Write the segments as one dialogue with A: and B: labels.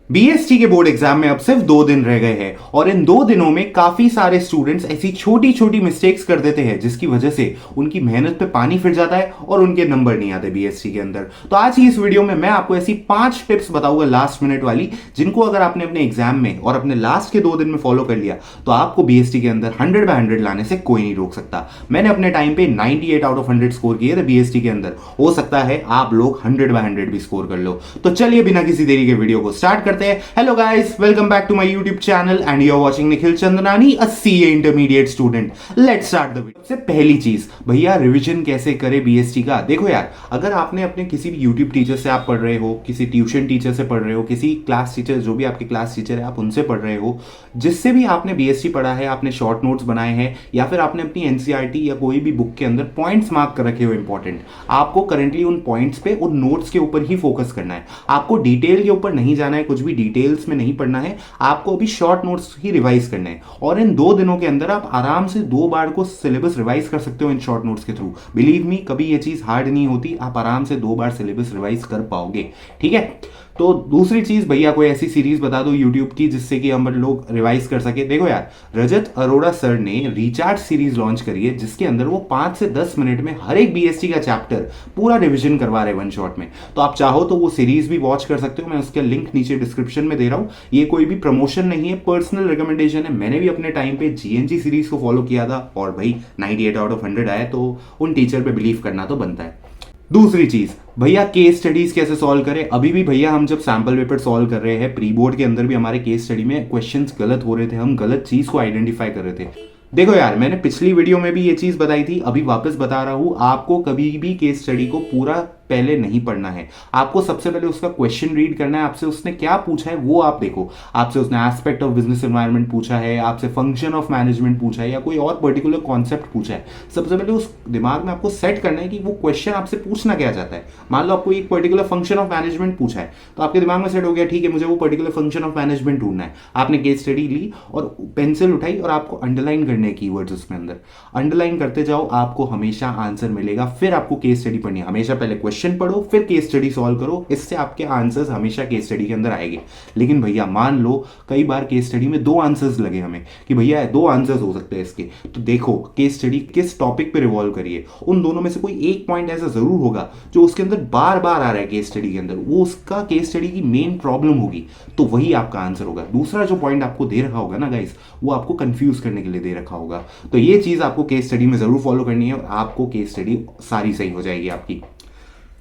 A: BST के board exam में अब सिर्फ 2 दिन रह गए हैं और इन 2 दिनों में काफी सारे स्टूडेंट्स ऐसी छोटी छोटी मिस्टेक्स कर देते हैं जिसकी वजह से उनकी मेहनत पे पानी फिर जाता है और उनके नंबर नहीं आते बीएसटी के अंदर। तो आज की इस वीडियो में मैं आपको ऐसी 5 टिप्स बताऊंगा लास्ट मिनट वाली, जिनको अगर आपने अपने एग्जाम में और अपने लास्ट के 2 दिन में फॉलो कर लिया तो आपको बीएसटी के अंदर 100/100 लाने से कोई नहीं रोक सकता। मैंने अपने टाइम पे 98/100 स्कोर किए थे बीएसटी के अंदर। हो सकता है आप लोग 100/100 भी स्कोर कर लो। तो चलिए बिना किसी देरी के वीडियो को स्टार्ट करते हैं। Hello guys, welcome back to my YouTube channel and you are watching Nikhil Chandnani, a CA intermediate student. Let's start the video. सबसे पहली चीज भैया, रिवीजन कैसे करें बीएसटी का। देखो यार, अगर आपने अपने किसी भी यूट्यूब टीचर से आप पढ़ रहे हो, किसी ट्यूशन टीचर से पढ़ रहे हो, किसी क्लास टीचर, जो भी आपके क्लास टीचर है आप उनसे पढ़ रहे हो, जिससे भी आपने बीएसटी पढ़ा है, आपने शॉर्ट नोट्स बनाए हैं या फिर आपने अपनी एनसीईआरटी या कोई भी बुक के अंदर पॉइंट्स मार्क कर रखे हो इंपॉर्टेंट, आपको करंटली उन पॉइंट्स पे, उन नोट्स के ऊपर ही फोकस करना है। आपको डिटेल के ऊपर नहीं जाना है, कुछ भी डिटेल्स में नहीं पढ़ना है, आपको अभी शॉर्ट नोट्स ही रिवाइज करने हैं। और इन 2 दिनों के अंदर आप आराम से 2 बार को सिलेबस रिवाइज कर सकते हो इन शॉर्ट नोट्स के थ्रू। बिलीव मी, कभी ये चीज हार्ड नहीं होती, आप आराम से 2 बार सिलेबस रिवाइज कर पाओगे। ठीक है। तो दूसरी चीज भैया, कोई ऐसी सीरीज बता दो यूट्यूब की जिससे कि हम लोग रिवाइज कर सके। देखो यार, रजत अरोड़ा सर ने रिचार्ज सीरीज लॉन्च करी है जिसके अंदर वो 5 से 10 मिनट में हर एक बीएसटी का चैप्टर पूरा रिवीजन करवा रहे हैं वन शॉट में। तो आप चाहो तो वो सीरीज भी वॉच कर सकते हो, मैं उसका लिंक नीचे डिस्क्रिप्शन में दे रहा हूं। ये कोई भी प्रमोशन नहीं है, पर्सनल रिकमेंडेशन है। मैंने भी अपने टाइम पे जीएनजी सीरीज को फॉलो किया था और भाई 98/100 आया, तो उन टीचर पे बिलीव करना तो बनता है। दूसरी चीज भैया, केस स्टडीज कैसे सॉल्व करें। अभी भी भैया हम जब सैंपल पेपर सॉल्व कर रहे हैं, प्री बोर्ड के अंदर भी हमारे केस स्टडी में क्वेश्चंस गलत हो रहे थे, हम गलत चीज को आइडेंटिफाई कर रहे थे। देखो यार, मैंने पिछली वीडियो में भी ये चीज बताई थी, अभी वापस बता रहा हूं, आपको कभी भी केस स्टडी को पूरा पहले नहीं पढ़ना है। आपको सबसे पहले उसका क्वेश्चन रीड करना है, आपसे उसने क्या पूछा है वो आप देखो। आपसे उसने एस्पेक्ट ऑफ बिजनेस एनवायरनमेंट पूछा है, आपसे फंक्शन ऑफ मैनेजमेंट पूछा है या कोई और पर्टिकुलर कॉन्सेप्ट पूछा है। सबसे पहले उस दिमाग में आपको सेट करना है कि वो क्वेश्चन आपसे पूछना क्या चाहता है। मान लो आपको एक पर्टिकुलर फंक्शन ऑफ मैनेजमेंट पूछा है, तो आपके दिमाग में सेट हो गया, ठीक है मुझे वो पर्टिकुलर फंक्शन ऑफ मैनेजमेंट ढूंढना है। आपने केस स्टडी ली और पेंसिल उठाई और आपको अंडरलाइन करने कीवर्ड्स उसमें अंदर अंडरलाइन करते जाओ, आपको हमेशा आंसर मिलेगा। फिर आपको केस स्टडी पढ़नी है, हमेशा पहले क्वेश्चन पढ़ो फिर केस स्टडी सॉल्व करो, इससे आपके आंसर्स हमेशा केस स्टडी के अंदर आएंगे। लेकिन भैया मान लो कई बार केस स्टडी में 2 आंसर्स लगे हमें कि भैया 2 आंसर्स हो सकते हैं इसके, तो देखो केस स्टडी किस टॉपिक पे रिवॉल्व करिए। उन दोनों में से कोई एक पॉइंट ऐसा जरूर होगा जो उसके अंदर बार बार आ रहा है केस स्टडी के अंदर, वो उसका केस स्टडी की मेन प्रॉब्लम होगी, तो वही आपका आंसर होगा। दूसरा जो पॉइंट आपको दे रखा होगा ना गाइस, वो आपको कंफ्यूज करने के लिए दे रखा होगा। तो ये चीज आपको केस स्टडी में जरूर फॉलो करनी है और आपको केस स्टडी सारी सही हो जाएगी आपकी।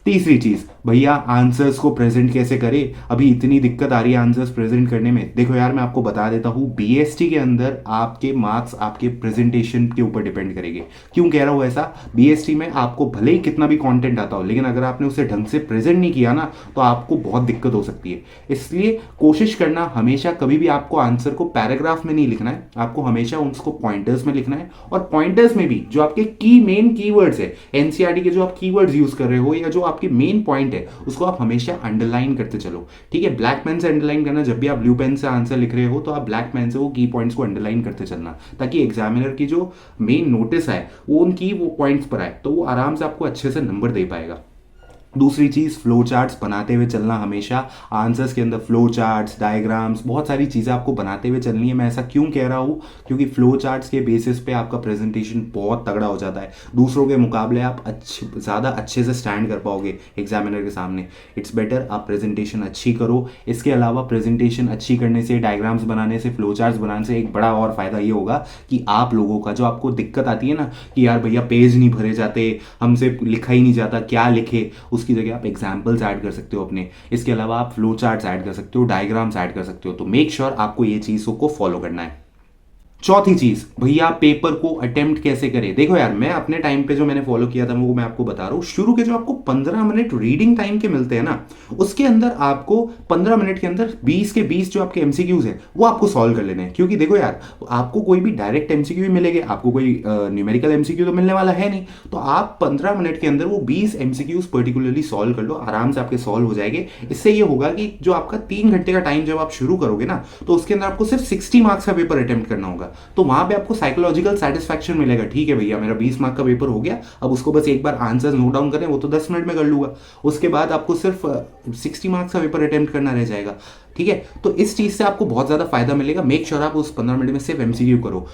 A: तीसरी चीज भैया, आंसर्स को प्रेजेंट कैसे करें। अभी इतनी दिक्कत आ रही है आंसर्स प्रेजेंट करने में। देखो यार, मैं आपको बता देता हूं, बीएसटी के अंदर आपके मार्क्स आपके प्रेजेंटेशन के ऊपर डिपेंड करेंगे। क्यों कह रहा हूं ऐसा, बीएसटी में आपको भले ही कितना भी कंटेंट आता हो, लेकिन अगर आपने उसे ढंग से प्रेजेंट नहीं किया ना तो आपको बहुत दिक्कत हो सकती है। इसलिए कोशिश करना हमेशा, कभी भी आपको आंसर को पैराग्राफ में नहीं लिखना है, आपको हमेशा उसको पॉइंटर्स में लिखना है। और पॉइंटर्स में भी जो आपके की मेन कीवर्ड्स है, एनसीईआरटी के जो आप कीवर्ड्स यूज कर रहे हो या जो आपके मेन पॉइंट है, उसको आप हमेशा अंडरलाइन करते चलो। ठीक है, ब्लैक पेन से अंडरलाइन करना, जब भी आप ब्लू पेन से आंसर लिख रहे हो तो आप ब्लैक पेन से वो की पॉइंट्स को अंडरलाइन करते चलना, ताकि एग्जामिनर की जो मेन नोटिस है वो उनकी वो पॉइंट्स पर आए, तो वो आराम से आपको अच्छे से नंबर दे पाएगा। दूसरी चीज, फ्लो चार्ट्स बनाते हुए चलना हमेशा। आंसर्स के अंदर फ्लो चार्ट्स, डायग्राम्स, बहुत सारी चीजें आपको बनाते हुए चलनी है। मैं ऐसा क्यों कह रहा हूं, क्योंकि फ्लो चार्ट्स के बेसिस पे आपका प्रेजेंटेशन बहुत तगड़ा हो जाता है। दूसरों के मुकाबले आप ज्यादा अच्छे से स्टैंड कर पाओगे एग्जामिनर के सामने। इट्स बेटर आप प्रेजेंटेशन अच्छी करो। इसके अलावा प्रेजेंटेशन अच्छी करने से, डायग्राम्स बनाने से, फ्लो चार्ट्स बनाने से एक बड़ा और फायदा ये होगा कि आप लोगों का जो आपको दिक्कत आती है ना कि यार भैया पेज नहीं भरे जाते, हमसे लिखा ही नहीं जाता, क्या लिखे, उसकी जगह आप एग्जाम्पल्स ऐड कर सकते हो अपने। इसके अलावा आप फ्लो चार्ट्स ऐड कर सकते हो, डायग्राम्स ऐड कर सकते हो। तो मेक श्योर आपको ये चीजों को फॉलो करना है। चौथी चीज भैया, पेपर को अटेम्प्ट कैसे करें। देखो यार, मैं अपने टाइम पे जो मैंने फॉलो किया था वो मैं आपको बता रहा हूं। शुरू के जो आपको 15 मिनट रीडिंग टाइम के मिलते हैं ना, उसके अंदर आपको 15 मिनट के अंदर 20 के 20 जो आपके एमसीक्यूज है वो आपको सॉल्व कर लेने हैं। क्योंकि देखो यार, आपको कोई भी डायरेक्ट एमसीक्यू ही मिलेंगे, आपको कोई न्यूमेरिकल एमसीक्यू तो मिलने वाला है नहीं। तो आप 15 मिनट के अंदर वो 20 एमसीक्यूज पर्टिकुलरली सॉल्व कर लो, आराम से आपके सॉल्व हो जाएंगे। इससे ये होगा कि जो आपका 3 घंटे का टाइम जब आप शुरू करोगे ना, तो उसके अंदर आपको सिर्फ 60 मार्क्स का पेपर अटेम्प्ट करना होगा। तो वहां पे आपको साइकोलॉजिकल सेटिस्फैक्शन मिलेगा, ठीक है भैया मेरा 20 मार्क का पेपर हो गया, अब उसको बस एक बार आंसर्स नोट डाउन करें, वो तो 10 मिनट में कर लूंगा। उसके बाद आपको सिर्फ 60 मार्क्स का पेपर अटेम्प्ट करना रह जाएगा। ठीक है, तो इस चीज़ से आपको बहुत ज़्यादा फायदा मिलेगा। मेक श्योर आप उस 15 मिनट में सिर्फ एमसीक्यू करो।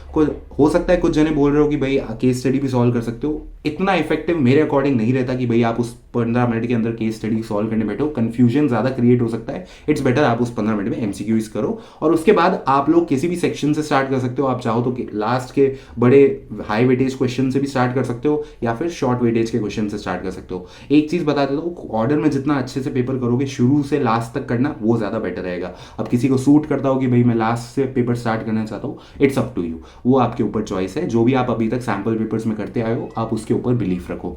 A: हो सकता है कुछ जने बोल रहे हो कि भाई केस स्टडी भी सॉल्व कर सकते हो, इतना इफेक्टिव मेरे अकॉर्डिंग नहीं रहता कि भाई आप उस 15 मिनट के अंदर केस स्टडी सॉल्व करने बैठो, कंफ्यूजन ज़्यादा क्रिएट हो सकता है। इट्स बेटर आप उस 15 मिनट में एमसीक्यूज करो, और उसके बाद आप लोग किसी भी सेक्शन से स्टार्ट कर सकते हो। आप चाहो तो लास्ट के बड़े हाई वेटेज क्वेश्चन से भी स्टार्ट कर सकते हो, या फिर शॉर्ट वेटेज के क्वेश्चन से स्टार्ट कर सकते हो। एक चीज़ बता देता हूँ, ऑर्डर में जितना अच्छे से पेपर करोगे, शुरू से लास्ट तक करना, वो ज़्यादा बेटर रहेगा। अब किसी को सूट करता हो कि भाई मैं लास्ट से पेपर स्टार्ट करना चाहता हूँ, इट्स अप टू यू, वो आपके ऊपर चॉइस है। जो भी आप अभी तक सैम्पल पेपर्स में करते आए हो, आप उसके ऊपर बिलीफ रखो।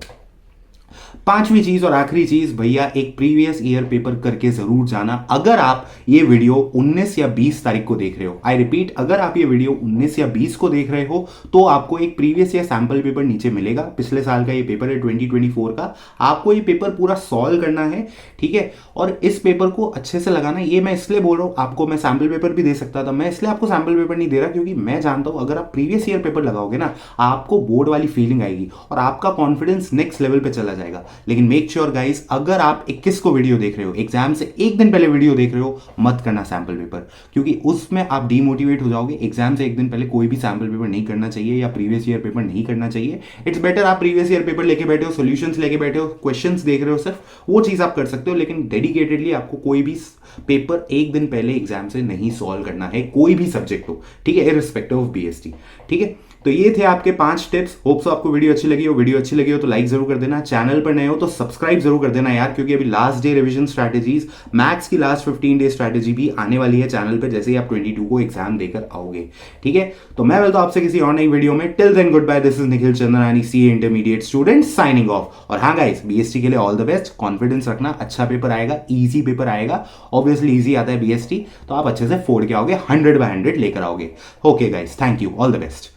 A: पांचवी चीज और आखिरी चीज भैया, एक प्रीवियस ईयर पेपर करके जरूर जाना। अगर आप ये वीडियो 19 या 20 तारीख को देख रहे हो, आई रिपीट, अगर आप ये वीडियो 19 या 20 को देख रहे हो, तो आपको एक प्रीवियस ईयर सैंपल पेपर नीचे मिलेगा। पिछले साल का ये पेपर है 2024 का। आपको ये पेपर पूरा सॉल्व करना है, ठीक है, और इस पेपर को अच्छे से लगाना। ये मैं इसलिए बोल रहा हूं, आपको मैं सैंपल पेपर भी दे सकता था, मैं इसलिए आपको सैंपल पेपर नहीं दे रहा क्योंकि मैं जानता हूं अगर आप प्रीवियस ईयर पेपर लगाओगे ना, आपको बोर्ड वाली फीलिंग आएगी और आपका कॉन्फिडेंस नेक्स्ट लेवल पे चला जाएगा। लेकिन मेक श्योर गाइस, अगर आप 21 को वीडियो देख रहे हो, एग्जाम से एक दिन पहले वीडियो देख रहे हो, मत करना सैंपल पेपर, क्योंकि उसमें आप डीमोटिवेट हो जाओगे। एग्जाम से एक दिन पहले कोई भी सैंपल पेपर नहीं करना चाहिए या प्रीवियस ईयर पेपर नहीं करना चाहिए। इट्स बेटर आप प्रीवियस ईयर पेपर लेके बैठे हो, सॉल्यूशंस लेके बैठे हो, क्वेश्चंस देख रहे हो, सिर्फ वो चीज आप कर सकते हो। लेकिन डेडिकेटेडली आपको कोई भी पेपर एक दिन पहले एग्जाम से नहीं सॉल्व करना है, कोई भी सब्जेक्ट हो, ठीक है, इररिस्पेक्टिव ऑफ बीएसटी। ठीक है, तो ये थे आपके 5 टिप्स। होप सो आपको वीडियो अच्छी लगी हो। वीडियो अच्छी लगी हो तो लाइक जरूर कर देना, चैनल पर नए हो तो सब्सक्राइब जरूर कर देना यार, क्योंकि अभी last day revision strategies, maths की लास्ट 15 डे स्ट्रैटेजी भी आने वाली है चैनल पे, जैसे ही आप 22 को एग्जाम देकर आओगे। ठीक है, तो मैं मिलता हूं आपसे किसी और नई वीडियो में। Till then goodbye, this is Nikhil Chandrani, CA intermediate student, signing off. और हाँ गाइस, बीएसटी के लिए ऑल द बेस्ट, कॉन्फिडेंस रखना, अच्छा पेपर आएगा, ईजी पेपर आएगा। ऑब्वियसली ईजी आता है बीएसटी, तो आप अच्छे से फोड़ के आओगे, 100/100 लेकर आओगे। Okay guys, thank you, all the best.